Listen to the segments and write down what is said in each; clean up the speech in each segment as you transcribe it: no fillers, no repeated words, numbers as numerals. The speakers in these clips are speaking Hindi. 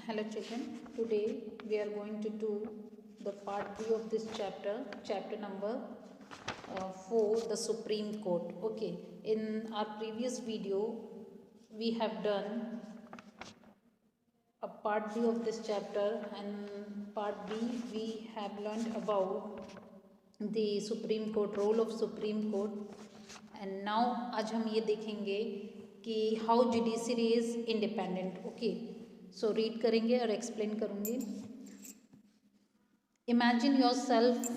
Hello children, today we are going to do the part 3 of this chapter number 4, the Supreme Court. Okay, in our previous video we have done a part B of this chapter, and part B we have learned about the Supreme Court, role of Supreme Court, and now आज हम ये देखेंगे कि how judiciary is independent. Okay, so read करेंगे और एक्सप्लेन करूँगी. Imagine your self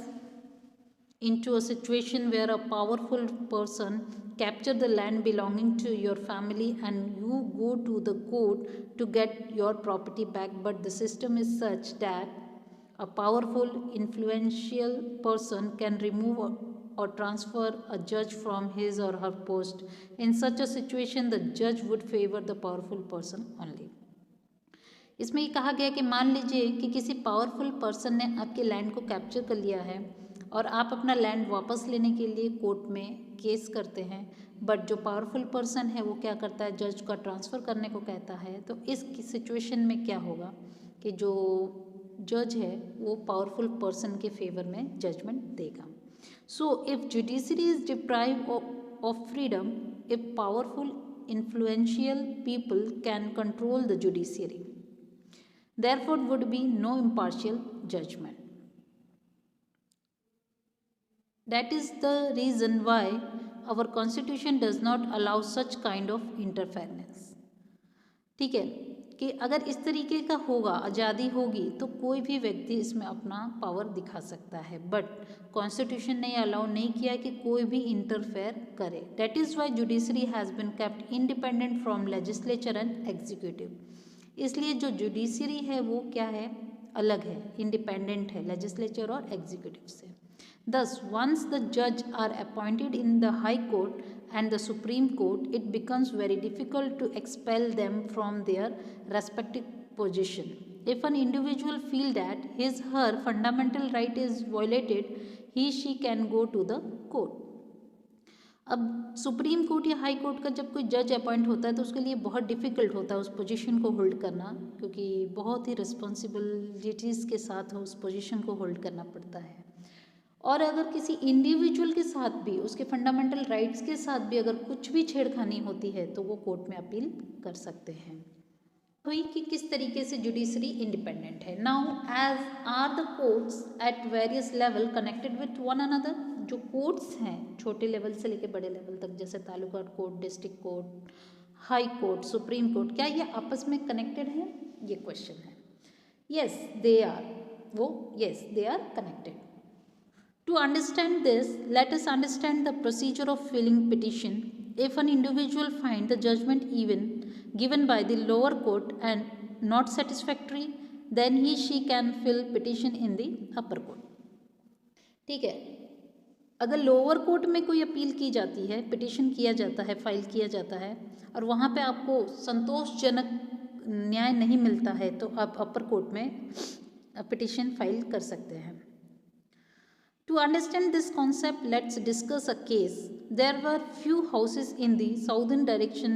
into a situation where a powerful person capture the land belonging to your family and you go to the court to get your property back, but the system is such that a powerful influential person can remove or transfer a judge from his or her post. In such a situation the judge would favor the powerful person only. इसमें ये कहा गया कि मान लीजिए कि किसी पावरफुल पर्सन ने आपके लैंड को कैप्चर कर लिया है और आप अपना लैंड वापस लेने के लिए कोर्ट में केस करते हैं, बट जो पावरफुल पर्सन है वो क्या करता है, जज का ट्रांसफ़र करने को कहता है. तो इस सिचुएशन में क्या होगा कि जो जज है वो पावरफुल पर्सन के फेवर में जजमेंट देगा. So if judiciary is deprive of freedom, if powerful influential people can control the judiciary, therefore would be no impartial judgment. That is the reason why our constitution does not allow such kind of interference. ठीक है कि अगर इस तरीके का होगा, आज़ादी होगी, तो कोई भी व्यक्ति इसमें अपना पावर दिखा सकता है, बट कॉन्स्टिट्यूशन ने अलाउ नहीं किया कि कोई भी इंटरफेयर करे. That is why judiciary has been kept independent from legislature and executive. इसलिए जो जुडिशरी है वो क्या है, अलग है, इंडिपेंडेंट है लेजिस्लेचर और एग्जीक्यूटिव से. दस वंस द जज are appointed in the high court and the supreme court, it becomes very difficult to expel them from their respective position. If an individual feel that his her fundamental right is violated, he she can go to the court. अब सुप्रीम कोर्ट या हाई कोर्ट का जब कोई जज अपॉइंट होता है तो उसके लिए बहुत डिफ़िकल्ट होता है उस पोजीशन को होल्ड करना, क्योंकि बहुत ही रिस्पॉन्सिबिलिटीज़ के साथ उस पोजीशन को होल्ड करना पड़ता है. और अगर किसी इंडिविजुअल के साथ भी, उसके फंडामेंटल राइट्स के साथ भी अगर कुछ भी छेड़खानी होती है तो वो कोर्ट में अपील कर सकते हैं. हुई कि किस तरीके से जुडिशरी इंडिपेंडेंट है. Now as are the courts at various level connected with one another. जो कोर्ट्स हैं छोटे लेवल से लेकर बड़े लेवल तक, जैसे taluka court, district court, high court, supreme court, क्या ये आपस में कनेक्टेड हैं, ये क्वेश्चन है. Yes they are, yes they are connected. To understand this, let us understand the procedure of filing petition. If an individual find the judgment even given by the lower court and not satisfactory, then she can fill petition in the upper court. ठीक है, अगर लोअर कोर्ट में कोई अपील की जाती है, पिटिशन किया जाता है, फाइल किया जाता है, और वहाँ पे आपको संतोषजनक न्याय नहीं मिलता है, तो आप अपर कोर्ट में पिटिशन फाइल कर सकते हैं. To understand this concept, let's discuss a case. There were few houses in the southern direction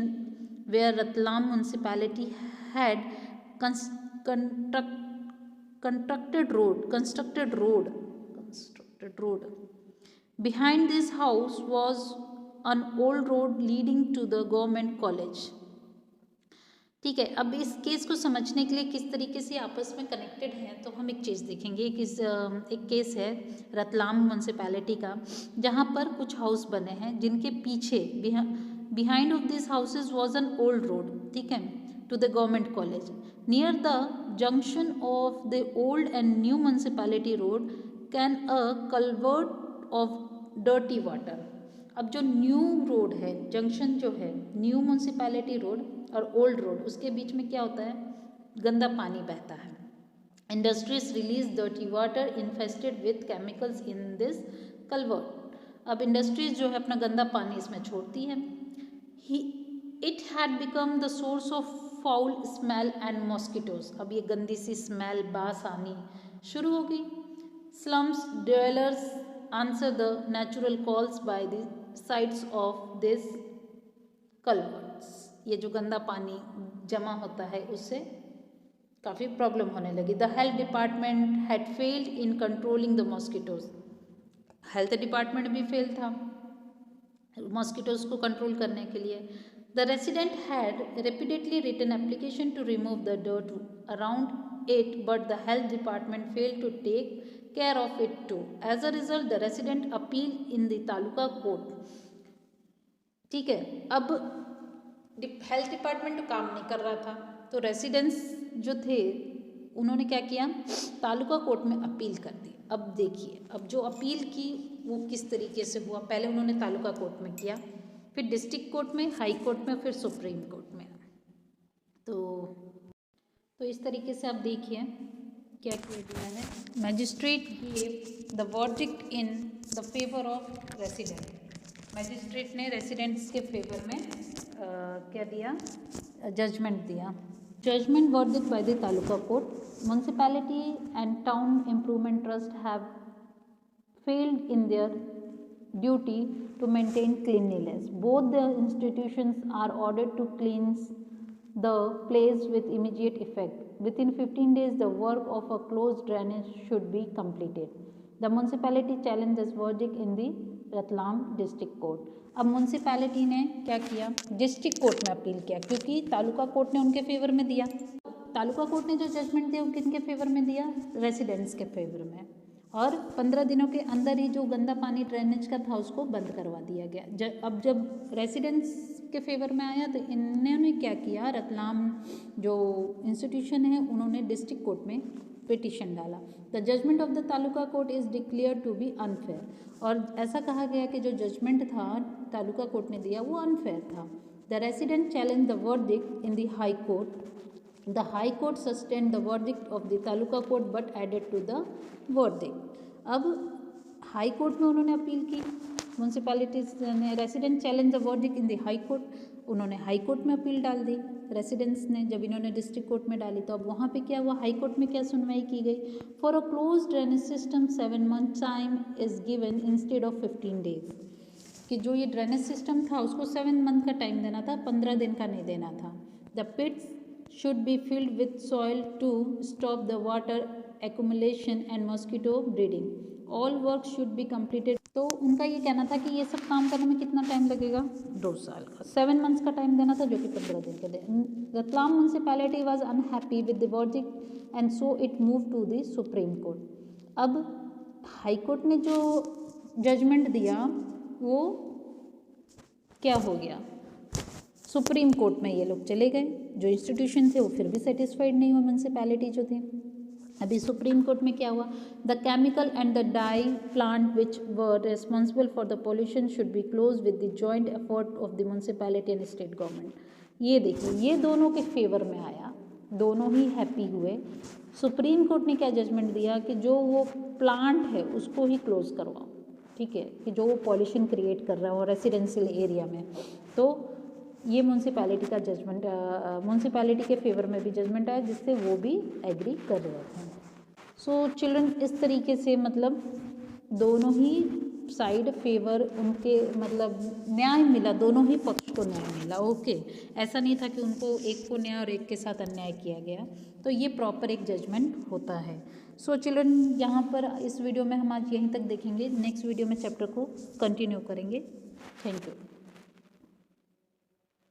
where Ratlam municipality had constructed road. Behind this house was an old road leading to the government college. ठीक है, अब इस केस को समझने के लिए किस तरीके से आपस में कनेक्टेड हैं तो हम एक चीज़ देखेंगे कि एक केस है रतलाम म्यूनसिपैलिटी का, जहाँ पर कुछ हाउस बने हैं जिनके पीछे behind of this houses was an old road, ठीक है, to the government college. Near the junction of the old and new municipality road can a culvert of dirty water. अब जो न्यू रोड है, जंक्शन जो है न्यू म्यूनसिपैलिटी रोड और ओल्ड रोड, उसके बीच में क्या होता है, गंदा पानी बहता है. Industries release dirty water infested with chemicals in this culvert. अब इंडस्ट्रीज जो है अपना गंदा पानी इसमें छोड़ती है. It had become the source of foul smell and mosquitoes. अब ये गंदी सी स्मेल, बास आनी शुरू हो गई. Slums dwellers answer the natural calls by the sides of this culverts. ये जो गंदा पानी जमा होता है उससे काफ़ी प्रॉब्लम होने लगी। The health department had failed in controlling the mosquitoes, health department भी फेल था मॉस्किटोज को कंट्रोल करने के लिए। The resident had repeatedly written application to remove the dirt around it, but the health department failed to take care of it too. As a result, the resident appealed in the taluka court. ठीक है, अब हेल्थ डिपार्टमेंट तो काम नहीं कर रहा था, तो रेसिडेंट्स जो थे उन्होंने क्या किया, तालुका कोर्ट में अपील कर दी। अब देखिए, अब जो अपील की वो किस तरीके से हुआ। पहले उन्होंने तालुका कोर्ट में किया, फिर डिस्ट्रिक्ट कोर्ट में, हाई कोर्ट में, फिर सुप्रीम कोर्ट में। तो इस तरीके से आप देखिए क्या किया गया है। Magistrate give the verdict in the favour of resident, magistrate ने रेसिडेंट्स के फेवर में क्या दिया, जजमेंट दिया। Judgement verdict by the taluka court, municipality and town improvement trust have failed in their duty to maintain cleanliness. Both the institutions are ordered to cleanse the place with immediate effect. Within 15 days, the work of a closed drainage should be completed. The municipality challenged this verdict in the Ratlam district court. अब म्यूनसिपैलिटी ने क्या किया, डिस्ट्रिक्ट कोर्ट में अपील किया, क्योंकि तालुका कोर्ट ने उनके फेवर में दिया। तालुका कोर्ट ने जो जजमेंट दिया वो किनके फेवर में दिया, रेसिडेंट्स के फेवर में, और 15 दिनों के अंदर ही जो गंदा पानी ड्रेनेज का था उसको बंद करवा दिया गया। अब जब रेसिडेंट्स के फेवर में आया तो इन्होंने क्या किया, रतलाम जो इंस्टीट्यूशन है उन्होंने डिस्ट्रिक्ट कोर्ट में पिटिशन डाला। The judgement of the taluka court is declare to be unfair, और ऐसा कहा गया कि जो जजमेंट था तालुका कोर्ट ने दिया वो अनफेयर था। The resident challenge the verdict in the high court, the high court sustained the verdict of the taluka court but added to the verdict। अब हाई कोर्ट में उन्होंने अपील की, म्यूनसिपैलिटीज ने, resident challenge the verdict in the high court, उन्होंने हाई कोर्ट में अपील डाल दी रेसिडेंट्स ने। जब इन्होंने डिस्ट्रिक्ट कोर्ट में डाली तो अब वहाँ पे क्या हुआ, हाई कोर्ट में क्या सुनवाई की गई, for a close drainage system 7 months time is given instead of 15 days, कि जो ये ड्रेनेज सिस्टम था उसको 7 month का टाइम देना था, 15 दिन का नहीं देना था। The pits should be filled with soil to stop the water accumulation and mosquito breeding. All work should be completed। तो उनका ये कहना था कि ये सब काम करने में कितना टाइम लगेगा, 2 साल का। 7 months का टाइम देना था जो कि 15 दिन के लिए। Ratlam municipality was unhappy with the verdict and so it move to the supreme court. अब हाई कोर्ट ने जो जजमेंट दिया वो क्या हो गया, सुप्रीम कोर्ट में ये लोग चले गए। जो इंस्टीट्यूशन थे वो फिर भी सेटिस्फाइड नहीं हुआ, म्यूनसिपैलिटी जो थे। अभी सुप्रीम कोर्ट में क्या हुआ, the chemical and the dye plant which were responsible for the pollution should be close with the joint effort of the municipality and state government. ये देखिए, ये दोनों के फेवर में आया, दोनों ही हैप्पी हुए। सुप्रीम कोर्ट ने क्या जजमेंट दिया कि जो वो प्लांट है उसको ही क्लोज करवाओ, ठीक है, कि जो वो पॉल्यूशन क्रिएट कर रहा है और रेसिडेंशियल एरिया में। तो ये म्यूनसिपैलिटी का जजमेंट, म्यूनसिपैलिटी के फेवर में भी जजमेंट आया जिससे वो भी एग्री कर रहे थे। सो चिल्ड्रन, इस तरीके से मतलब दोनों ही साइड फेवर, उनके मतलब न्याय मिला, दोनों ही पक्ष को न्याय मिला। ओके, ऐसा नहीं था कि उनको एक को न्याय और एक के साथ अन्याय किया गया। तो ये प्रॉपर एक जजमेंट होता है। सो चिल्ड्रन, यहाँ पर इस वीडियो में हम आज यहीं तक देखेंगे, नेक्स्ट वीडियो में चैप्टर को कंटिन्यू करेंगे। Thank you.